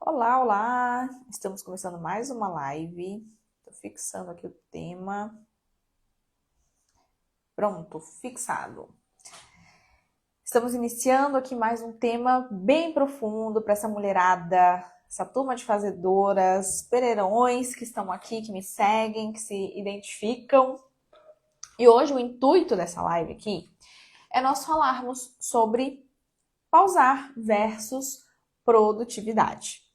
Olá, olá! Estamos começando mais uma live. Estou fixando aqui o tema. Pronto, fixado. Estamos iniciando aqui mais um tema bem profundo para essa mulherada, essa turma de fazedoras, pereirões que estão aqui, que me seguem, que se identificam. E hoje o intuito dessa live aqui é nós falarmos sobre pausar versus produtividade.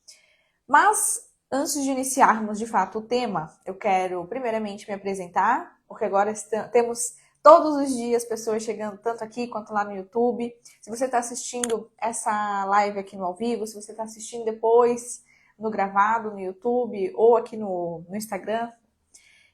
Mas, antes de iniciarmos de fato o tema, eu quero primeiramente me apresentar, porque agora temos todos os dias pessoas chegando tanto aqui quanto lá no YouTube. Se você está assistindo essa live aqui no ao vivo, se você está assistindo depois no gravado no YouTube ou aqui no Instagram,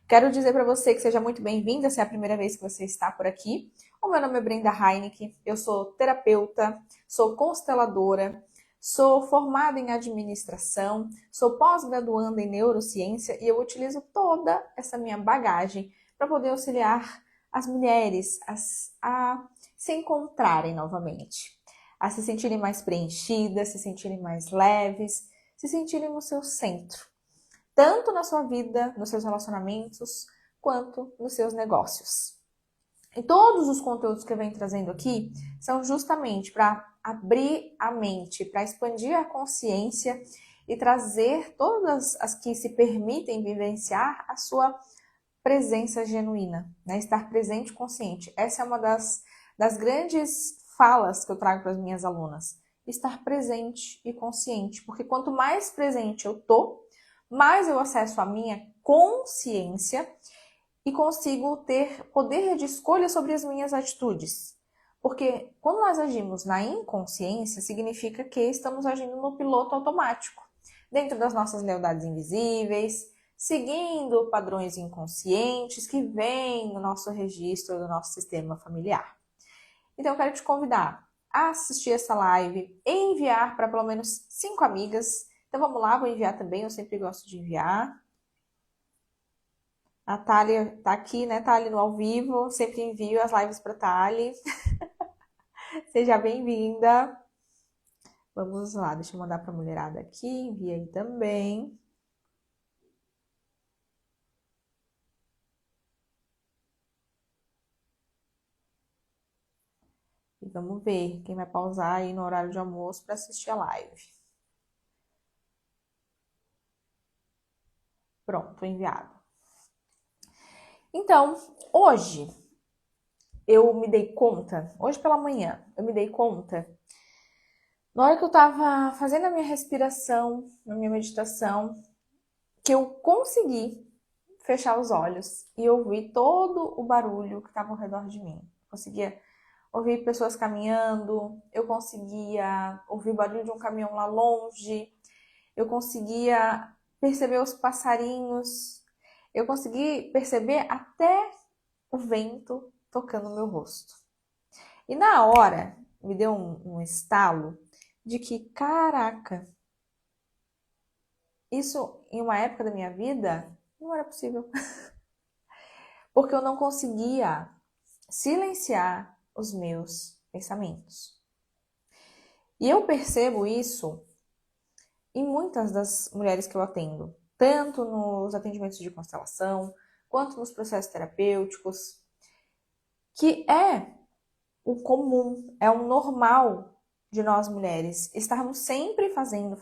quero dizer para você que seja muito bem-vinda, se é a primeira vez que você está por aqui. O meu nome é Brenda Heineck, eu sou terapeuta, sou consteladora, sou formada em administração, sou pós-graduanda em neurociência e eu utilizo toda essa minha bagagem para poder auxiliar as mulheres a se encontrarem novamente, a se sentirem mais preenchidas, se sentirem mais leves, se sentirem no seu centro, tanto na sua vida, nos seus relacionamentos, quanto nos seus negócios. E todos os conteúdos que eu venho trazendo aqui são justamente para abrir a mente, para expandir a consciência e trazer todas as que se permitem vivenciar a sua presença genuína, né? Estar presente e consciente. Essa é uma das grandes falas que eu trago para as minhas alunas. Estar presente e consciente, porque quanto mais presente eu tô, mais eu acesso a minha consciência e consigo ter poder de escolha sobre as minhas atitudes. Porque quando nós agimos na inconsciência, significa que estamos agindo no piloto automático, dentro das nossas lealdades invisíveis, seguindo padrões inconscientes que vêm no nosso registro do nosso sistema familiar. Então eu quero te convidar a assistir essa live e enviar para pelo menos 5 amigas. Então vamos lá, vou enviar também, eu sempre gosto de enviar. A Thali tá aqui, né, Thali, no ao vivo. Sempre envio as lives para Thali. Seja bem-vinda. Vamos lá, deixa eu mandar para a mulherada aqui. Envia aí também. E vamos ver quem vai pausar aí no horário de almoço para assistir a live. Pronto, enviado. Então, hoje eu me dei conta, hoje pela manhã, eu me dei conta, na hora que eu tava fazendo a minha respiração, a minha meditação, que eu consegui fechar os olhos e ouvir todo o barulho que estava ao redor de mim. Conseguia ouvir pessoas caminhando, eu conseguia ouvir o barulho de um caminhão lá longe, eu conseguia perceber os passarinhos, eu consegui perceber até o vento tocando no meu rosto. E na hora me deu um estalo de que, caraca, isso em uma época da minha vida não era possível. Porque eu não conseguia silenciar os meus pensamentos. E eu percebo isso em muitas das mulheres que eu atendo, tanto nos atendimentos de constelação, quanto nos processos terapêuticos, que é o comum, é o normal de nós mulheres estarmos sempre fazendo,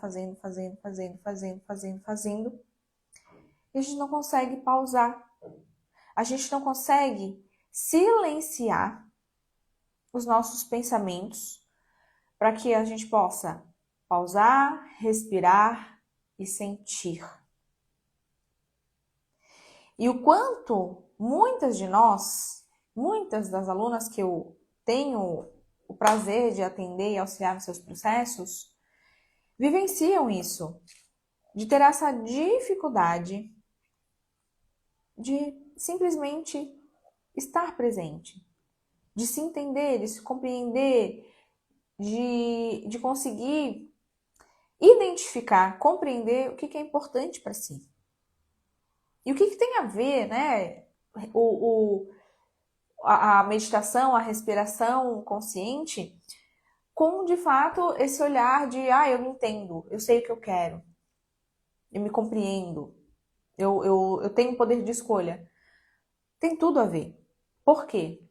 e a gente não consegue pausar. A gente não consegue silenciar os nossos pensamentos para que a gente possa pausar, respirar e sentir. E o quanto muitas de nós, muitas das alunas que eu tenho o prazer de atender e auxiliar nos seus processos, vivenciam isso, de ter essa dificuldade de simplesmente estar presente, de se entender, de se compreender, de conseguir identificar, compreender o que é importante para si. E o que tem a ver, né? A meditação, a respiração consciente com, de fato, esse olhar de, eu me entendo, eu sei o que eu quero, eu me compreendo, eu tenho poder de escolha. Tem tudo a ver. Por quê?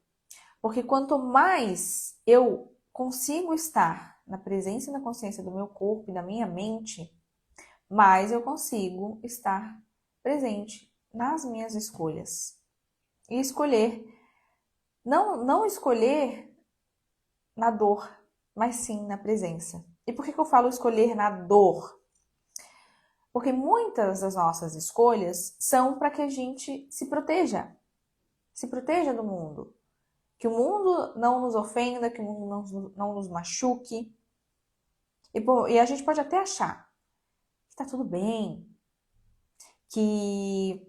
Porque quanto mais eu consigo estar na presença e na consciência do meu corpo e da minha mente, mais eu consigo estar presente nas minhas escolhas. E escolher, não escolher na dor, mas sim na presença. E por que eu falo escolher na dor? Porque muitas das nossas escolhas são para que a gente se proteja do mundo. Que o mundo não nos ofenda, que o mundo não nos machuque. E a gente pode até achar que tá tudo bem, que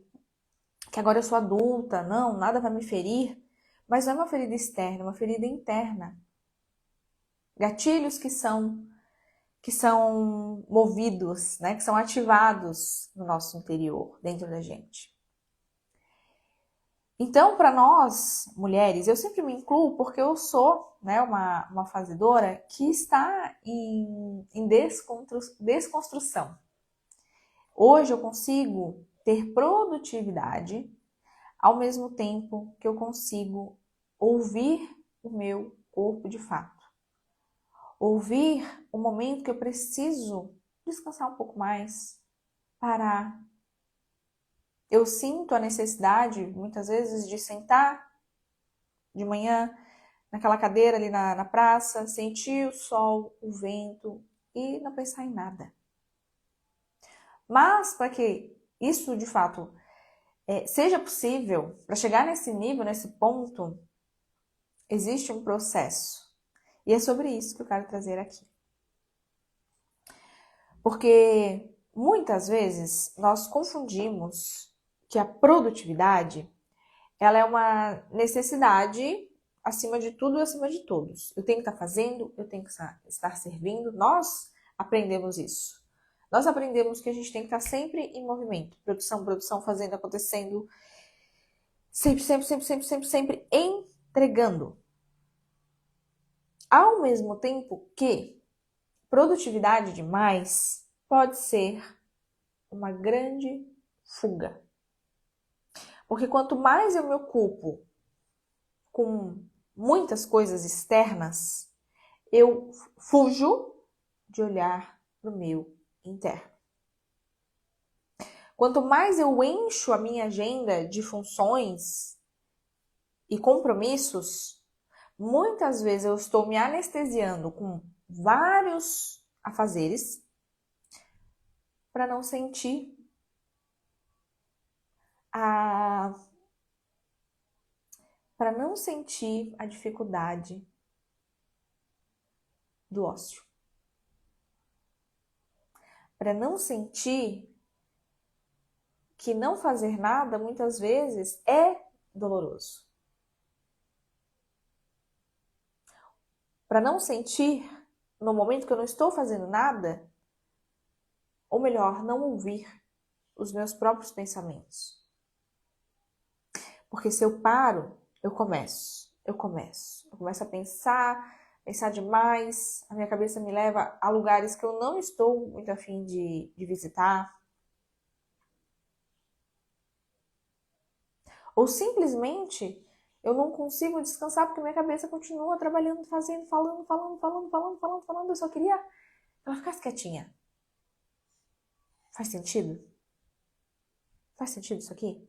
agora eu sou adulta, não, nada vai me ferir. Mas não é uma ferida externa, é uma ferida interna. Gatilhos que são movidos, né, que são ativados no nosso interior, dentro da gente. Então, para nós, mulheres, eu sempre me incluo porque eu sou, né, uma fazedora que está em desconstrução. Hoje eu consigo ter produtividade ao mesmo tempo que eu consigo ouvir o meu corpo de fato. Ouvir o momento que eu preciso descansar um pouco mais, parar. Eu sinto a necessidade, muitas vezes, de sentar de manhã naquela cadeira ali na praça, sentir o sol, o vento e não pensar em nada. Mas para que isso, de fato, seja possível, para chegar nesse nível, nesse ponto, existe um processo. E é sobre isso que eu quero trazer aqui. Porque muitas vezes nós confundimos que a produtividade ela é uma necessidade acima de tudo e acima de todos. Eu tenho que estar fazendo, eu tenho que estar servindo. Nós aprendemos isso. Nós aprendemos que a gente tem que estar sempre em movimento. Produção, fazendo, acontecendo. Sempre entregando. Ao mesmo tempo que produtividade demais pode ser uma grande fuga. Porque quanto mais eu me ocupo com muitas coisas externas, eu fujo de olhar para o meu interno. Quanto mais eu encho a minha agenda de funções e compromissos, muitas vezes eu estou me anestesiando com vários afazeres para não sentir a dificuldade do ócio. Para não sentir que não fazer nada muitas vezes é doloroso. Para não sentir, no momento que eu não estou fazendo nada, ou melhor, não ouvir os meus próprios pensamentos. Porque se eu paro, eu começo a pensar demais, a minha cabeça me leva a lugares que eu não estou muito afim de visitar. Ou simplesmente eu não consigo descansar porque minha cabeça continua trabalhando, fazendo, falando. Eu só queria que ela ficasse quietinha. Faz sentido? Faz sentido isso aqui?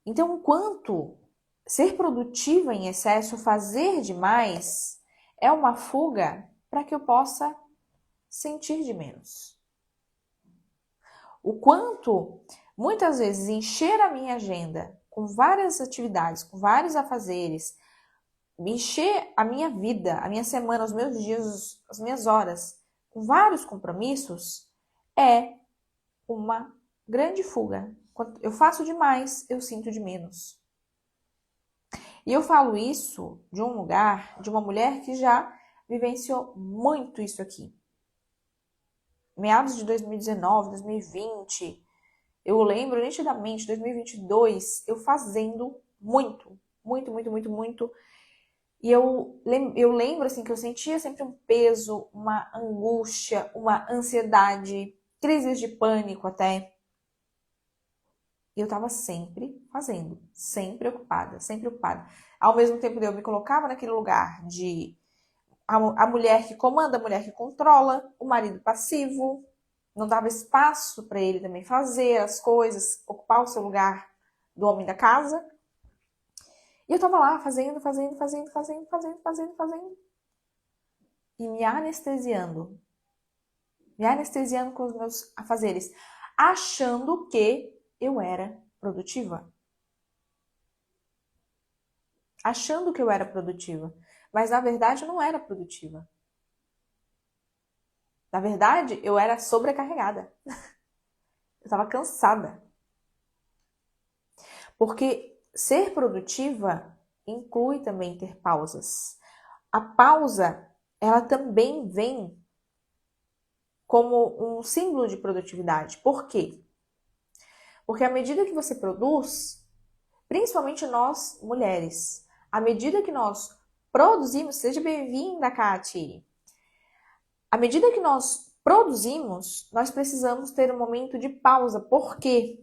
Então, enquanto ser produtiva em excesso, fazer demais, é uma fuga para que eu possa sentir de menos. O quanto, muitas vezes, encher a minha agenda com várias atividades, com vários afazeres, encher a minha vida, a minha semana, os meus dias, as minhas horas, com vários compromissos, é uma grande fuga. Quando eu faço demais, eu sinto de menos. E eu falo isso de um lugar, de uma mulher que já vivenciou muito isso aqui. Meados de 2019, 2020, eu lembro nitidamente, 2022, eu fazendo muito E eu lembro assim que eu sentia sempre um peso, uma angústia, uma ansiedade, crises de pânico até. E eu tava sempre fazendo, sempre ocupada, sempre ocupada. Ao mesmo tempo eu me colocava naquele lugar de a mulher que comanda, a mulher que controla, o marido passivo, não dava espaço para ele também fazer as coisas, ocupar o seu lugar do homem da casa. E eu tava lá fazendo, fazendo, fazendo, fazendo, fazendo, fazendo, fazendo. E me anestesiando com os meus afazeres, achando que eu era produtiva. Achando que eu era produtiva. Mas na verdade eu não era produtiva. Na verdade, eu era sobrecarregada. Eu estava cansada. Porque ser produtiva inclui também ter pausas. A pausa, ela também vem como um símbolo de produtividade. Por quê? Porque à medida que você produz, principalmente nós mulheres, à medida que nós produzimos, seja bem-vinda, Kati. À medida que nós produzimos, nós precisamos ter um momento de pausa. Por quê?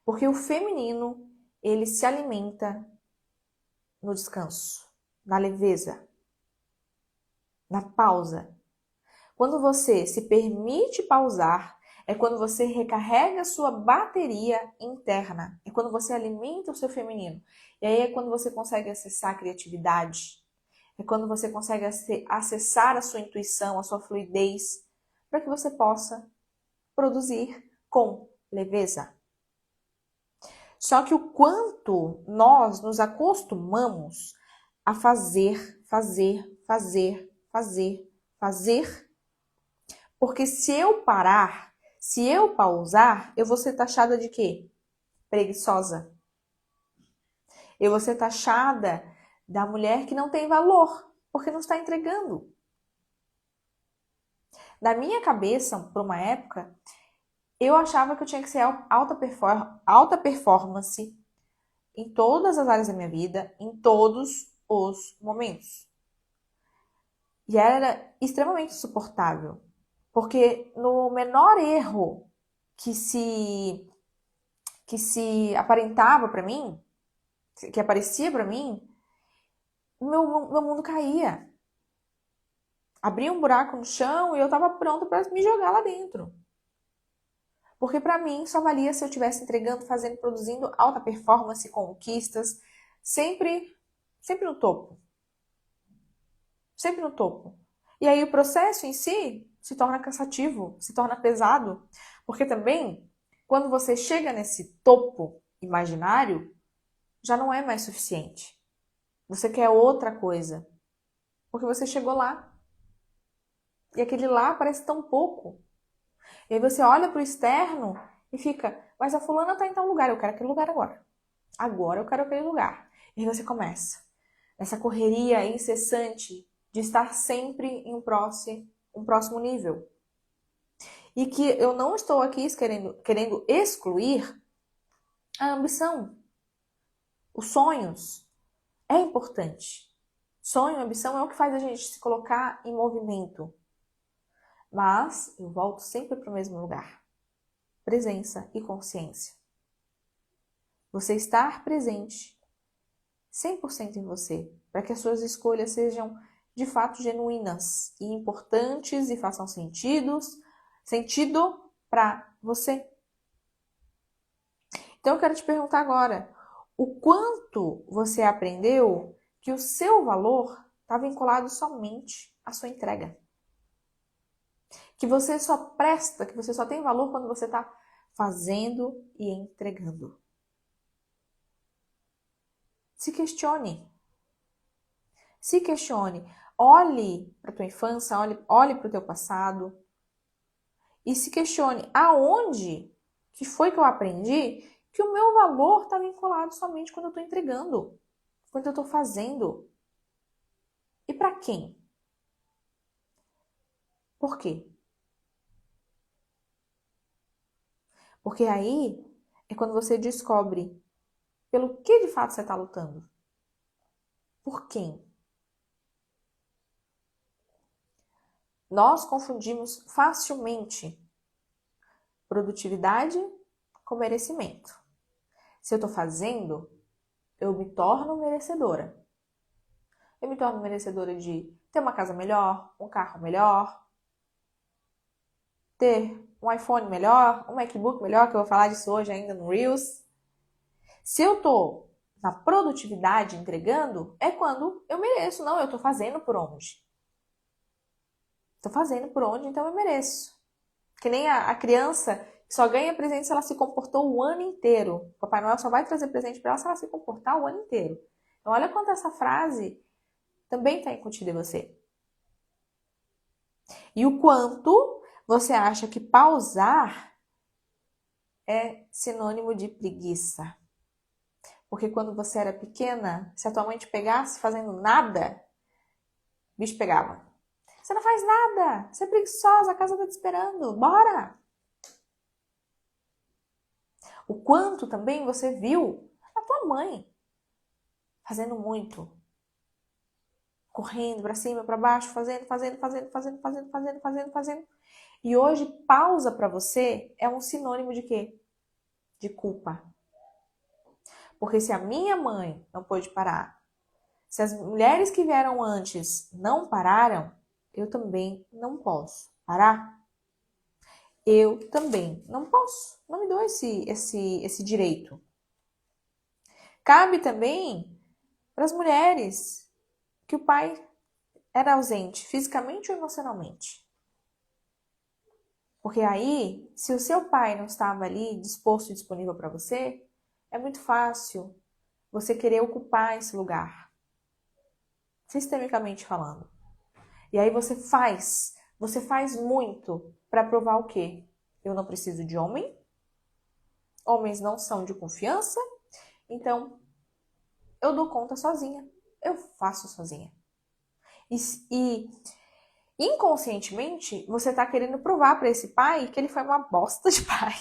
Porque o feminino, ele se alimenta no descanso, na leveza, na pausa. Quando você se permite pausar, é quando você recarrega a sua bateria interna. É quando você alimenta o seu feminino. E aí é quando você consegue acessar a criatividade. É quando você consegue acessar a sua intuição, a sua fluidez, para que você possa produzir com leveza. Só que o quanto nós nos acostumamos a fazer, fazer, fazer, fazer, fazer, porque se eu parar, se eu pausar, eu vou ser taxada de quê? Preguiçosa. Eu vou ser taxada da mulher que não tem valor, porque não está entregando. Na minha cabeça, por uma época, eu achava que eu tinha que ser alta performance em todas as áreas da minha vida, em todos os momentos. E era extremamente insuportável, porque no menor erro que se que se aparentava para mim, que aparecia para mim, meu mundo caía. Abria um buraco no chão e eu estava pronta para me jogar lá dentro. Porque para mim só valia se eu estivesse entregando, fazendo, produzindo alta performance, conquistas, sempre, sempre no topo. Sempre no topo. E aí o processo em si se torna cansativo, se torna pesado, porque também quando você chega nesse topo imaginário, já não é mais suficiente. Você quer outra coisa, porque você chegou lá. E aquele lá parece tão pouco. E aí você olha para o externo e fica, mas a fulana está em tal lugar, eu quero aquele lugar agora. Agora eu quero aquele lugar. E aí você começa essa correria incessante de estar sempre em um próximo nível. E que eu não estou aqui querendo excluir a ambição, os sonhos. É importante. Sonho e ambição é o que faz a gente se colocar em movimento. Mas eu volto sempre para o mesmo lugar. Presença e consciência. Você estar presente 100% em você, para que as suas escolhas sejam de fato genuínas e importantes e façam sentido para você. Então eu quero te perguntar agora, o quanto você aprendeu que o seu valor está vinculado somente à sua entrega? Que você só presta, que você só tem valor quando você está fazendo e entregando. Se questione. Se questione. Olhe para a tua infância, olhe para o teu passado e se questione aonde que foi que eu aprendi que o meu valor está vinculado somente quando eu estou entregando, quando eu estou fazendo. E para quem? Por quê? Porque aí é quando você descobre pelo que de fato você está lutando. Por quem? Nós confundimos facilmente produtividade com merecimento. Se eu estou fazendo, eu me torno merecedora. Eu me torno merecedora de ter uma casa melhor, um carro melhor, ter um iPhone melhor, um MacBook melhor, que eu vou falar disso hoje ainda no Reels. Se eu tô na produtividade entregando, é quando eu mereço. Não, eu tô fazendo por onde. Tô fazendo por onde, então eu mereço. Que nem a criança que só ganha presente se ela se comportou o ano inteiro. Papai Noel só vai trazer presente para ela se ela se comportar o ano inteiro. Então olha quanto essa frase também está incutida em você. E o quanto você acha que pausar é sinônimo de preguiça. Porque quando você era pequena, se a tua mãe te pegasse fazendo nada, o bicho pegava. Você não faz nada, você é preguiçosa, a casa tá te esperando, bora! O quanto também você viu a tua mãe fazendo muito. Correndo para cima, para baixo, fazendo. E hoje, pausa para você é um sinônimo de quê? De culpa. Porque se a minha mãe não pôde parar, se as mulheres que vieram antes não pararam, eu também não posso parar. Eu também não posso. Não me dou esse direito. Cabe também para as mulheres que o pai era ausente, fisicamente ou emocionalmente. Porque aí, se o seu pai não estava ali disposto e disponível para você, é muito fácil você querer ocupar esse lugar, sistemicamente falando. E aí você faz muito para provar o quê? Eu não preciso de homem, homens não são de confiança, então eu dou conta sozinha, eu faço sozinha. E inconscientemente, você está querendo provar para esse pai que ele foi uma bosta de pai.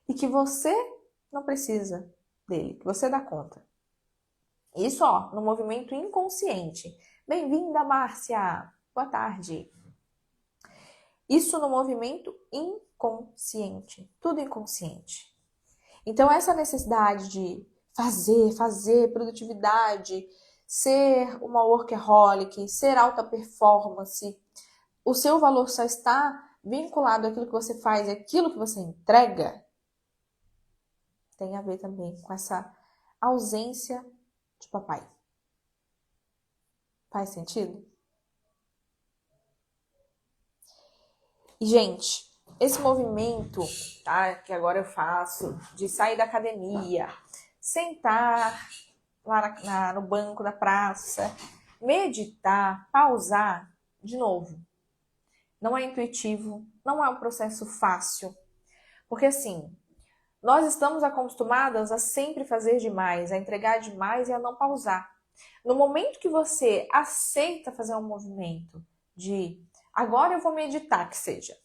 E que você não precisa dele, que você dá conta. Isso, ó, no movimento inconsciente. Bem-vinda, Márcia! Boa tarde. Isso no movimento inconsciente. Tudo inconsciente. Então, essa necessidade de fazer, produtividade, ser uma workaholic, ser alta performance, o seu valor só está vinculado àquilo que você faz, àquilo que você entrega, tem a ver também com essa ausência de papai. Faz sentido? E, gente, esse movimento, tá, que agora eu faço, de sair da academia, sentar lá no banco da praça, meditar, pausar, de novo, não é intuitivo, não é um processo fácil. Porque, assim, nós estamos acostumadas a sempre fazer demais, a entregar demais e a não pausar. No momento que você aceita fazer um movimento de agora eu vou meditar, que seja.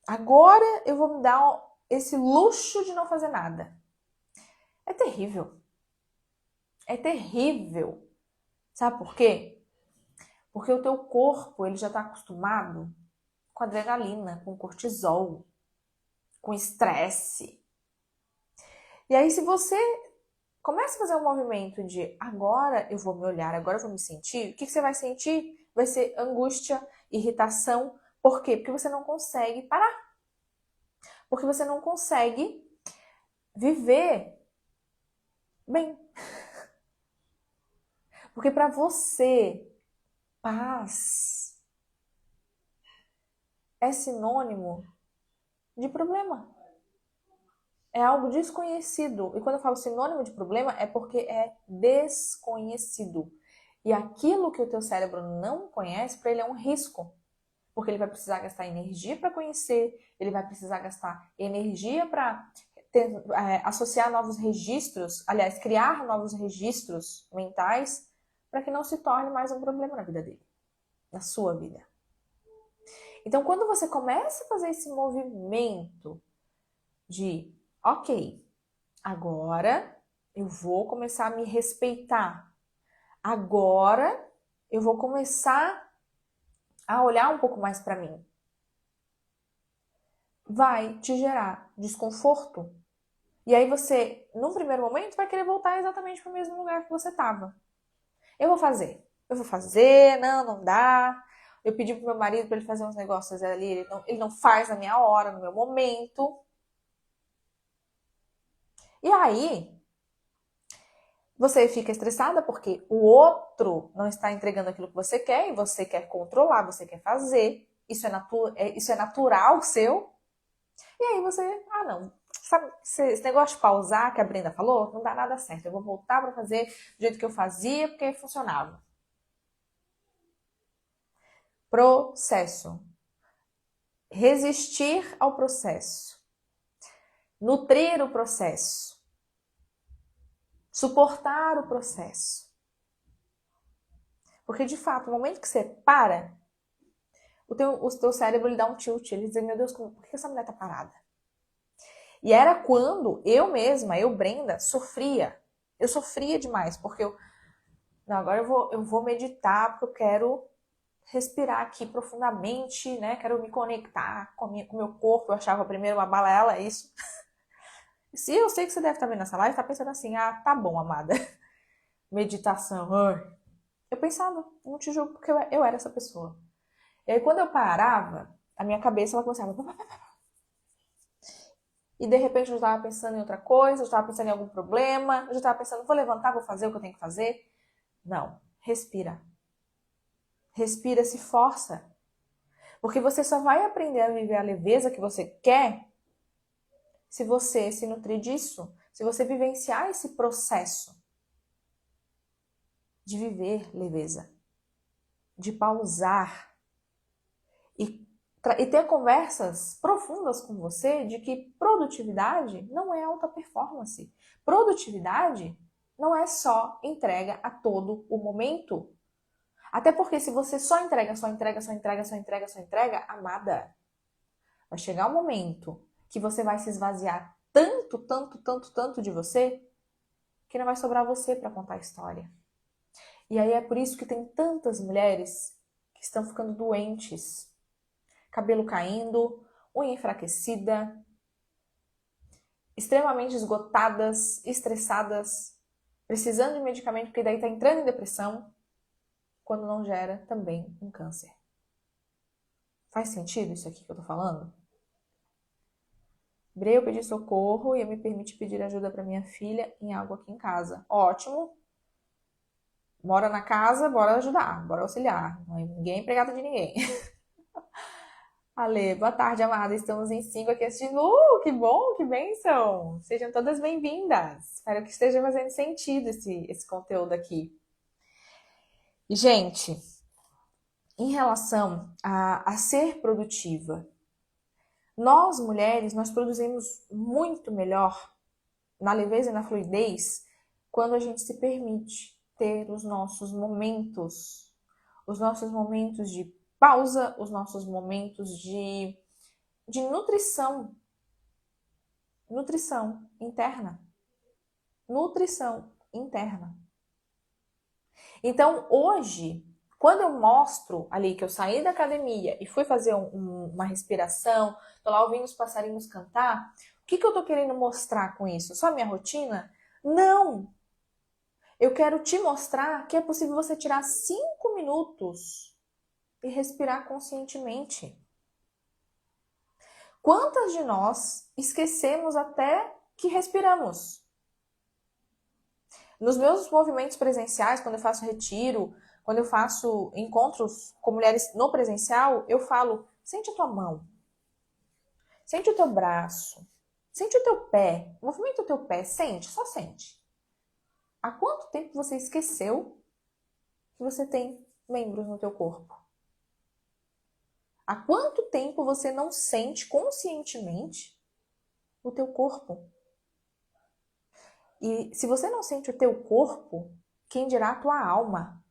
Agora eu vou me dar esse luxo de não fazer nada. É terrível. É terrível. Sabe por quê? Porque o teu corpo ele já está acostumado com adrenalina, com cortisol, com estresse. E aí se você começa a fazer um movimento de agora eu vou me olhar, agora eu vou me sentir, o que você vai sentir? Vai ser angústia, irritação. Por quê? Porque você não consegue parar. Porque você não consegue viver bem. Porque para você, paz é sinônimo de problema. É algo desconhecido. E quando eu falo sinônimo de problema, é porque é desconhecido. E aquilo que o teu cérebro não conhece, para ele é um risco. Porque ele vai precisar gastar energia para conhecer, ele vai precisar gastar energia para associar novos registros, aliás, criar novos registros mentais, para que não se torne mais um problema na vida dele, na sua vida. Então, quando você começa a fazer esse movimento de, ok, agora eu vou começar a me respeitar, agora eu vou começar a olhar um pouco mais para mim, vai te gerar desconforto. E aí você, num primeiro momento, vai querer voltar exatamente para o mesmo lugar que você estava. Eu vou fazer, não dá. Eu pedi pro meu marido para ele fazer uns negócios ali, ele não faz na minha hora, no meu momento. E aí, você fica estressada porque o outro não está entregando aquilo que você quer e você quer controlar, você quer fazer. Isso é natural seu. E aí você, não, sabe, esse negócio de pausar que a Brenda falou, não dá nada certo. Eu vou voltar para fazer do jeito que eu fazia porque funcionava. Processo. Resistir ao processo. Nutrir o processo. Suportar o processo. Porque, de fato, no momento que você para, o teu cérebro ele dá um tilt. Ele diz, meu Deus, por que essa mulher tá parada? E era quando eu mesma, Brenda, sofria. Eu sofria demais, porque não, agora eu vou meditar, porque eu quero respirar aqui profundamente, né? Quero me conectar com o meu corpo. Eu achava primeiro uma balela, isso. Se eu sei que você deve estar vendo essa live, tá pensando assim, tá bom, amada. Meditação. Eu pensava, não te julgo, porque eu era essa pessoa. E aí, quando eu parava, a minha cabeça ela começava. E de repente eu já estava pensando em outra coisa, eu já estava pensando em algum problema, eu já estava pensando, vou levantar, vou fazer o que eu tenho que fazer. Não, respira. Respira, se força. Porque você só vai aprender a viver a leveza que você quer se você se nutrir disso, se você vivenciar esse processo de viver leveza, de pausar e ter conversas profundas com você de que produtividade não é alta performance. Produtividade não é só entrega a todo o momento. Até porque se você só entrega, amada, vai chegar um momento que você vai se esvaziar tanto de você, que não vai sobrar você para contar a história. E aí é por isso que tem tantas mulheres que estão ficando doentes. Cabelo caindo, unha enfraquecida, extremamente esgotadas, estressadas, precisando de medicamento porque daí tá entrando em depressão, quando não gera também um câncer. Faz sentido isso aqui que eu tô falando? Bre, eu pedi socorro e eu me permite pedir ajuda para minha filha em algo aqui em casa. Ótimo. Mora na casa, bora ajudar, bora auxiliar. Ninguém é empregado de ninguém. Ale, boa tarde, amada. Estamos em 5 aqui assistindo. Que bom, que bênção! Sejam todas bem-vindas. Espero que esteja fazendo sentido esse conteúdo aqui. E, gente, em relação a ser produtiva, nós, mulheres, nós produzimos muito melhor na leveza e na fluidez quando a gente se permite ter os nossos momentos de pausa, os nossos momentos de nutrição interna. Nutrição interna. Então, hoje, quando eu mostro ali que eu saí da academia e fui fazer uma respiração, tô lá ouvindo os passarinhos cantar, o que eu tô querendo mostrar com isso? Só a minha rotina? Não! Eu quero te mostrar que é possível você tirar 5 minutos e respirar conscientemente. Quantas de nós esquecemos até que respiramos? Nos meus movimentos presenciais, quando eu faço retiro, quando eu faço encontros com mulheres no presencial, eu falo, sente a tua mão, sente o teu braço, sente o teu pé, movimenta o teu pé, sente, só sente. Há quanto tempo você esqueceu que você tem membros no teu corpo? Há quanto tempo você não sente conscientemente o teu corpo? E se você não sente o teu corpo, quem dirá a tua alma?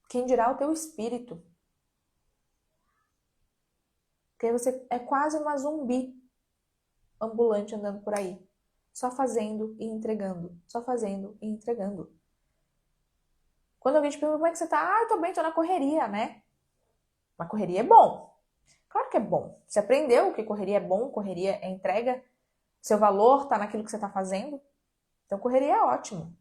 Quem dirá o teu espírito? Porque você é quase uma zumbi ambulante andando por aí. Só fazendo e entregando. Só fazendo e entregando. Quando alguém te pergunta como é que você tá? Eu tô bem, tô na correria, né? Mas correria é bom. Claro que é bom. Você aprendeu que correria é bom, correria é entrega, seu valor está naquilo que você está fazendo. Então, correria é ótimo.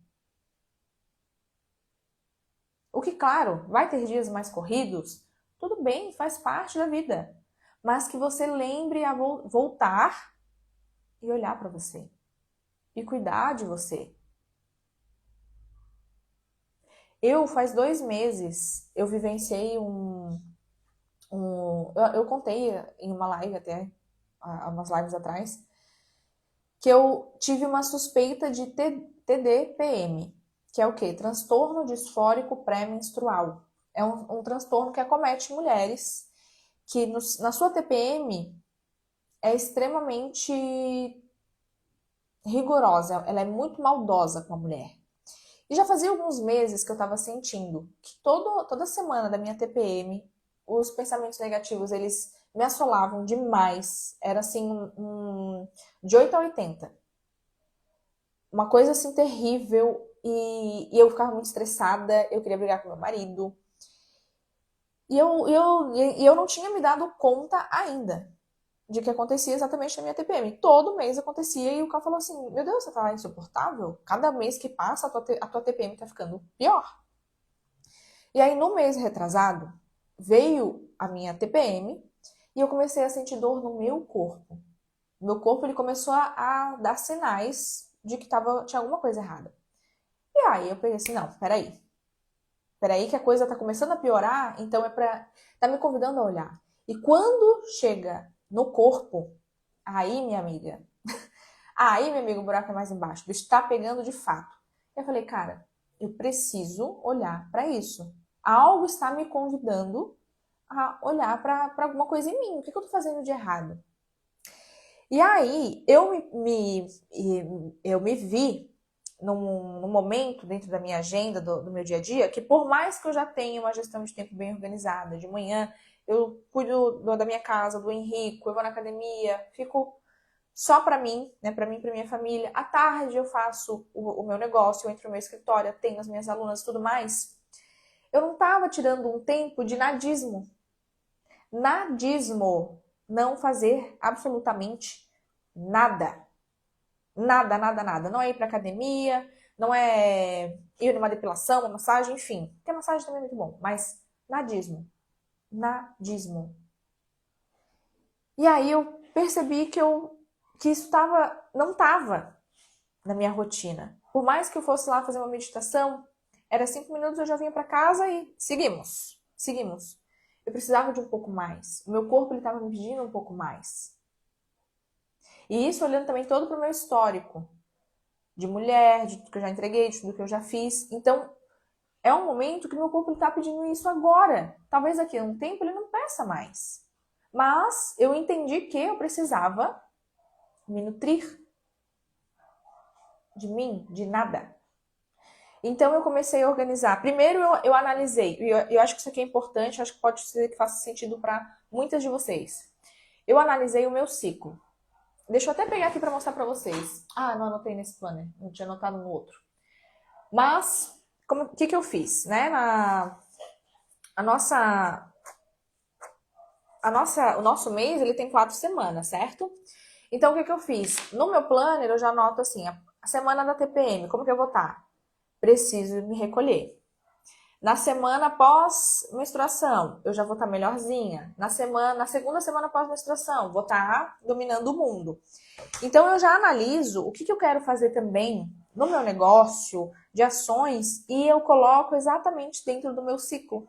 O que, claro, vai ter dias mais corridos, tudo bem, faz parte da vida. Mas que você lembre a voltar e olhar para você. E cuidar de você. Faz 2 meses, eu vivenciei eu contei em uma live até, há umas lives atrás, que eu tive uma suspeita de TDPM, que é o quê? Transtorno disfórico pré-menstrual. É um transtorno que acomete mulheres, que na sua TPM é extremamente rigorosa, ela é muito maldosa com a mulher. E já fazia alguns meses que eu estava sentindo que toda semana da minha TPM, os pensamentos negativos, eles me assolavam demais. Era assim, de 8 a 80. Uma coisa assim terrível. E eu ficava muito estressada, eu queria brigar com meu marido. E eu não tinha me dado conta ainda de que acontecia exatamente na minha TPM. Todo mês acontecia e o cara falou assim, meu Deus, você tá insuportável? Cada mês que passa, a tua TPM tá ficando pior. E aí, no mês retrasado, veio a minha TPM e eu comecei a sentir dor no meu corpo. Meu corpo, ele começou a dar sinais de que tinha alguma coisa errada. E aí, eu peguei assim, não, peraí que a coisa tá começando a piorar, então tá me convidando a olhar. E quando chega no corpo, aí, minha amiga, aí, meu amigo, o buraco é mais embaixo. O bicho tá pegando de fato. Eu falei, cara, eu preciso olhar para isso. Algo está me convidando a olhar para alguma coisa em mim. O que eu tô fazendo de errado? E aí, eu me vi num momento dentro da minha agenda, do meu dia a dia, que por mais que eu já tenha uma gestão de tempo bem organizada, de manhã eu cuido da minha casa, do Henrico, eu vou na academia, fico só para mim, né, para mim e para minha família. À tarde eu faço o meu negócio, eu entro no meu escritório, tenho as minhas alunas e tudo mais. Eu não estava tirando um tempo de nadismo. Nadismo, não fazer absolutamente nada. Nada, nada, nada. Não é ir pra academia, não é ir numa depilação, uma massagem, enfim. Porque a massagem também é muito bom, mas nadismo. Nadismo. E aí eu percebi que isso não estava na minha rotina. Por mais que eu fosse lá fazer uma meditação, era 5 minutos, eu já vinha para casa e seguimos. Seguimos. Eu precisava de um pouco mais. O meu corpo estava me pedindo um pouco mais. E isso olhando também todo para o meu histórico. De mulher, de tudo que eu já entreguei, de tudo que eu já fiz. Então, é um momento que meu corpo está pedindo isso agora. Talvez daqui a um tempo ele não peça mais. Mas eu entendi que eu precisava me nutrir de mim, de nada. Então eu comecei a organizar. Primeiro eu analisei, e eu acho que isso aqui é importante, acho que pode ser que faça sentido para muitas de vocês. Eu analisei o meu ciclo. Deixa eu até pegar aqui para mostrar para vocês. Ah, não anotei nesse planner, não tinha anotado no outro. Mas, o que eu fiz, né? O nosso mês, ele tem 4 semanas, certo? Então, o que eu fiz? No meu planner, eu já anoto assim, a semana da TPM, como que eu vou estar? Preciso me recolher. Na semana após menstruação, eu já vou estar melhorzinha. Na segunda semana após menstruação, vou estar dominando o mundo. Então eu já analiso o que eu quero fazer também no meu negócio de ações e eu coloco exatamente dentro do meu ciclo.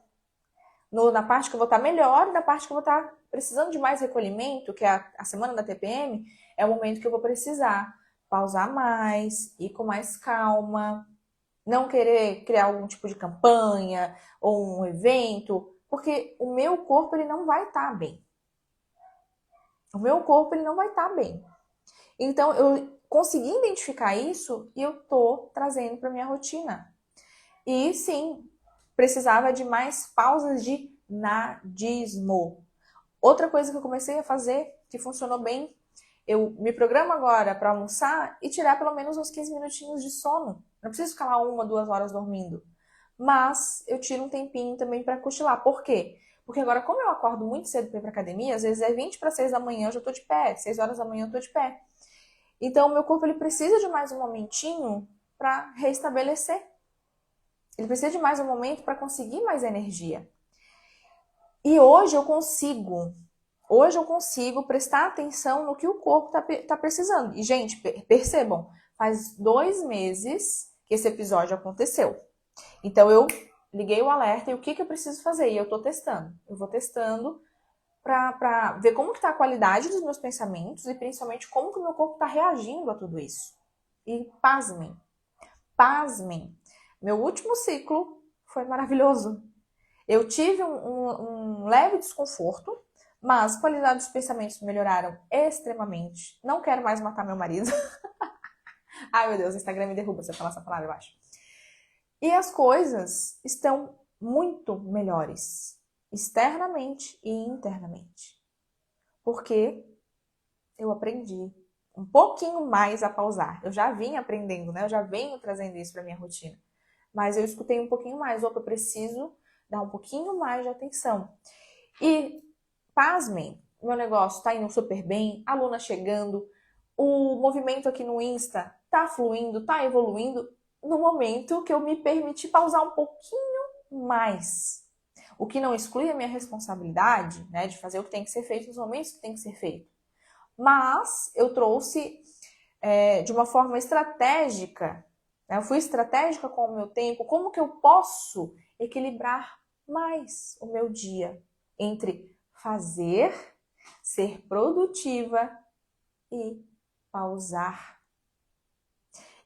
Na parte que eu vou estar melhor e na parte que eu vou estar precisando de mais recolhimento, que é a semana da TPM, é o momento que eu vou precisar pausar mais, ir com mais calma, não querer criar algum tipo de campanha ou um evento, porque o meu corpo ele não vai estar bem. O meu corpo ele não vai estar bem. Então eu consegui identificar isso e eu tô trazendo para minha rotina. E sim, precisava de mais pausas de nadismo. Outra coisa que eu comecei a fazer que funcionou bem, eu me programo agora para almoçar e tirar pelo menos uns 15 minutinhos de sono. Não preciso ficar lá 1, 2 horas dormindo. Mas eu tiro um tempinho também para cochilar. Por quê? Porque agora, como eu acordo muito cedo para ir pra academia, às vezes é 20 para 6 da manhã, eu já tô de pé, 6 horas da manhã eu tô de pé. Então, o meu corpo ele precisa de mais um momentinho para restabelecer. Ele precisa de mais um momento para conseguir mais energia. E hoje eu consigo prestar atenção no que o corpo tá precisando. E, gente, percebam, faz 2 meses que esse episódio aconteceu. Então, eu liguei o alerta e o que eu preciso fazer? E eu tô testando. Eu vou testando para ver como que tá a qualidade dos meus pensamentos e principalmente como que o meu corpo está reagindo a tudo isso. E pasmem, meu último ciclo foi maravilhoso. Eu tive um leve desconforto, mas a qualidade dos pensamentos melhoraram extremamente. Não quero mais matar meu marido. Ai, meu Deus, o Instagram me derruba se eu falar essa palavra, eu acho. E as coisas estão muito melhores, externamente e internamente. Porque eu aprendi um pouquinho mais a pausar. Eu já vinha aprendendo, né? Eu já venho trazendo isso para minha rotina. Mas eu escutei um pouquinho mais. Opa, eu preciso dar um pouquinho mais de atenção. E, pasmem, meu negócio tá indo super bem, aluna chegando, o movimento aqui no Insta tá fluindo, tá evoluindo, no momento que eu me permiti pausar um pouquinho mais. O que não exclui a minha responsabilidade, né, de fazer o que tem que ser feito nos momentos que tem que ser feito. Mas eu trouxe de uma forma estratégica, né? Eu fui estratégica com o meu tempo, como que eu posso equilibrar mais o meu dia entre fazer, ser produtiva e pausar.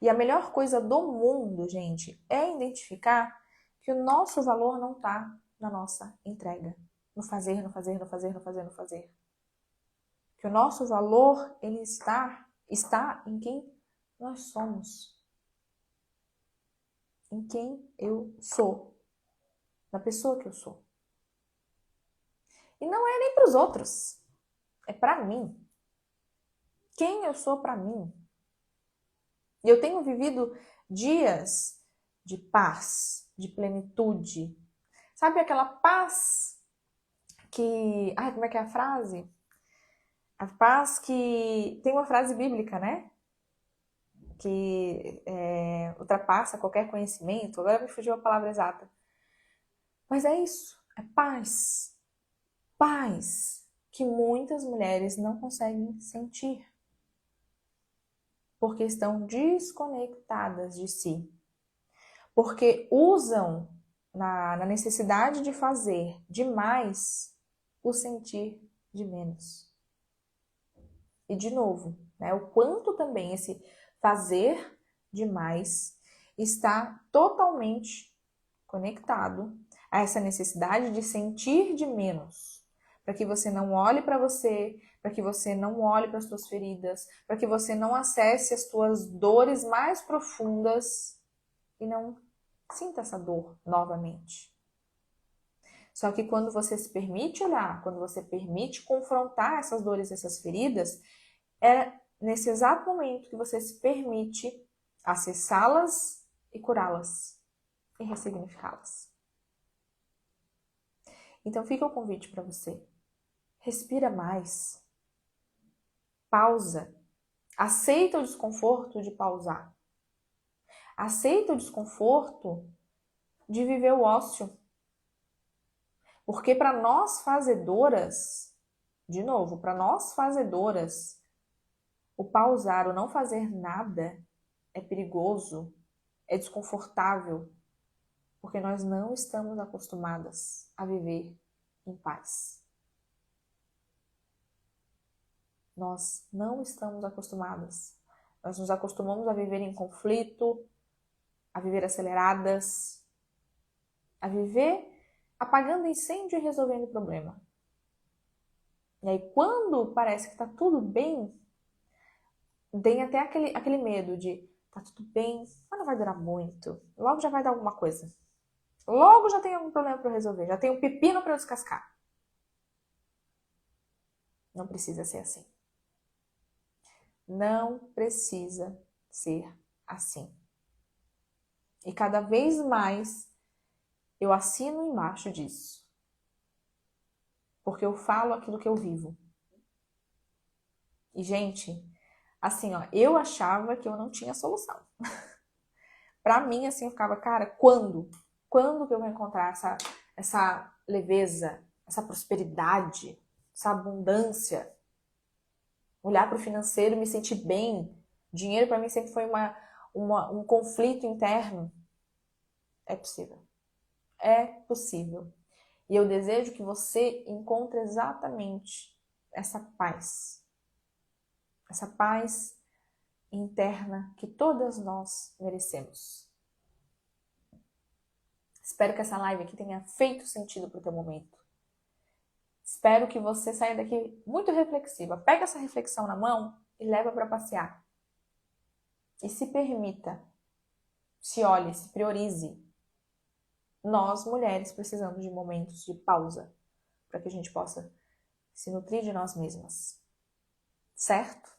E a melhor coisa do mundo, gente, é identificar que o nosso valor não está na nossa entrega. No fazer, no fazer, no fazer, no fazer, no fazer. Que o nosso valor, ele está em quem nós somos. Em quem eu sou. Na pessoa que eu sou. E não é nem para os outros. É para mim. Quem eu sou para mim. E eu tenho vivido dias de paz, de plenitude. Sabe aquela paz que... Ai, como é que é a frase? A paz que... Tem uma frase bíblica, né? Que ultrapassa qualquer conhecimento. Agora me fugiu a palavra exata. Mas é isso. É paz. Paz que muitas mulheres não conseguem sentir. Porque estão desconectadas de si. Porque usam na necessidade de fazer demais o sentir de menos. E de novo, né, o quanto também esse fazer demais está totalmente conectado a essa necessidade de sentir de menos. Para que você não olhe para você, para que você não olhe para as suas feridas, para que você não acesse as suas dores mais profundas e não sinta essa dor novamente. Só que quando você se permite olhar, quando você permite confrontar essas dores, essas feridas, é nesse exato momento que você se permite acessá-las e curá-las e ressignificá-las. Então fica o convite para você. Respira mais. Pausa. Aceita o desconforto de pausar. Aceita o desconforto de viver o ócio. Porque para nós fazedoras, de novo, para nós fazedoras, o pausar, o não fazer nada é perigoso, é desconfortável, porque nós não estamos acostumadas a viver em paz. Nós não estamos acostumadas. Nós nos acostumamos a viver em conflito, a viver aceleradas, a viver apagando incêndio e resolvendo problema. E aí, quando parece que está tudo bem, tem até aquele medo de tá tudo bem, mas não vai durar muito. Logo já vai dar alguma coisa. Logo já tem algum problema para resolver. Já tem um pepino para descascar. Não precisa ser assim. Não precisa ser assim. E cada vez mais eu assino embaixo disso. porque eu falo aquilo que eu vivo. E, gente, assim, ó, eu achava que eu não tinha solução. Pra mim, assim, eu ficava, cara, quando? Quando que eu vou encontrar essa leveza, essa prosperidade, essa abundância? Olhar para o financeiro e me sentir bem. Dinheiro para mim sempre foi um conflito interno. É possível. É possível. E eu desejo que você encontre exatamente essa paz. Essa paz interna que todas nós merecemos. Espero que essa live aqui tenha feito sentido para o teu momento. Espero que você saia daqui muito reflexiva. Pega essa reflexão na mão e leva para passear. E se permita, se olhe, se priorize. Nós, mulheres, precisamos de momentos de pausa para que a gente possa se nutrir de nós mesmas. Certo?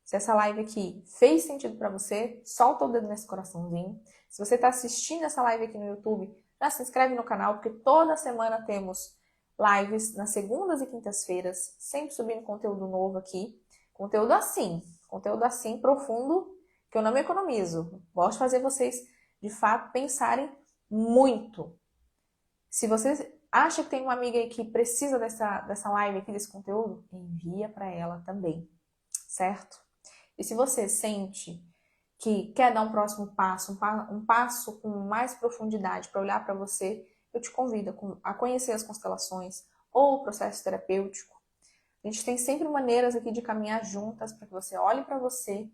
Se essa live aqui fez sentido para você, solta o dedo nesse coraçãozinho. Se você está assistindo essa live aqui no YouTube, já se inscreve no canal, porque toda semana temos lives nas segundas e quintas-feiras, sempre subindo conteúdo novo aqui. Conteúdo assim, profundo, que eu não me economizo. Gosto de fazer vocês, de fato, pensarem muito. Se você acha que tem uma amiga aí que precisa dessa live aqui, desse conteúdo, envia para ela também, certo? E se você sente que quer dar um próximo passo, um passo com mais profundidade para olhar para você, eu te convido a conhecer as constelações ou o processo terapêutico. A gente tem sempre maneiras aqui de caminhar juntas para que você olhe para você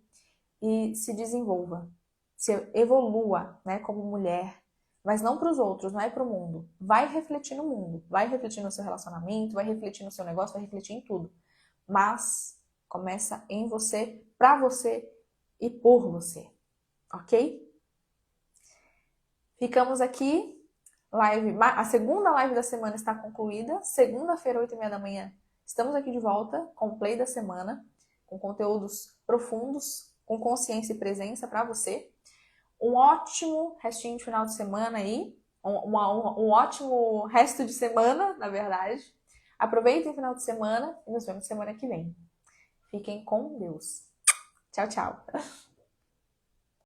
e se desenvolva, se evolua, né, como mulher, mas não para os outros, não é para o mundo. Vai refletir no mundo, vai refletir no seu relacionamento, vai refletir no seu negócio, vai refletir em tudo. Mas começa em você, para você e por você, ok? Ficamos aqui. A segunda live da semana está concluída. Segunda-feira, 8h30 da manhã, estamos aqui de volta com o Play da semana, com conteúdos profundos, com consciência e presença para você. Um ótimo restinho de final de semana aí. Um ótimo resto de semana, na verdade. Aproveitem o final de semana e nos vemos semana que vem. Fiquem com Deus. Tchau, tchau.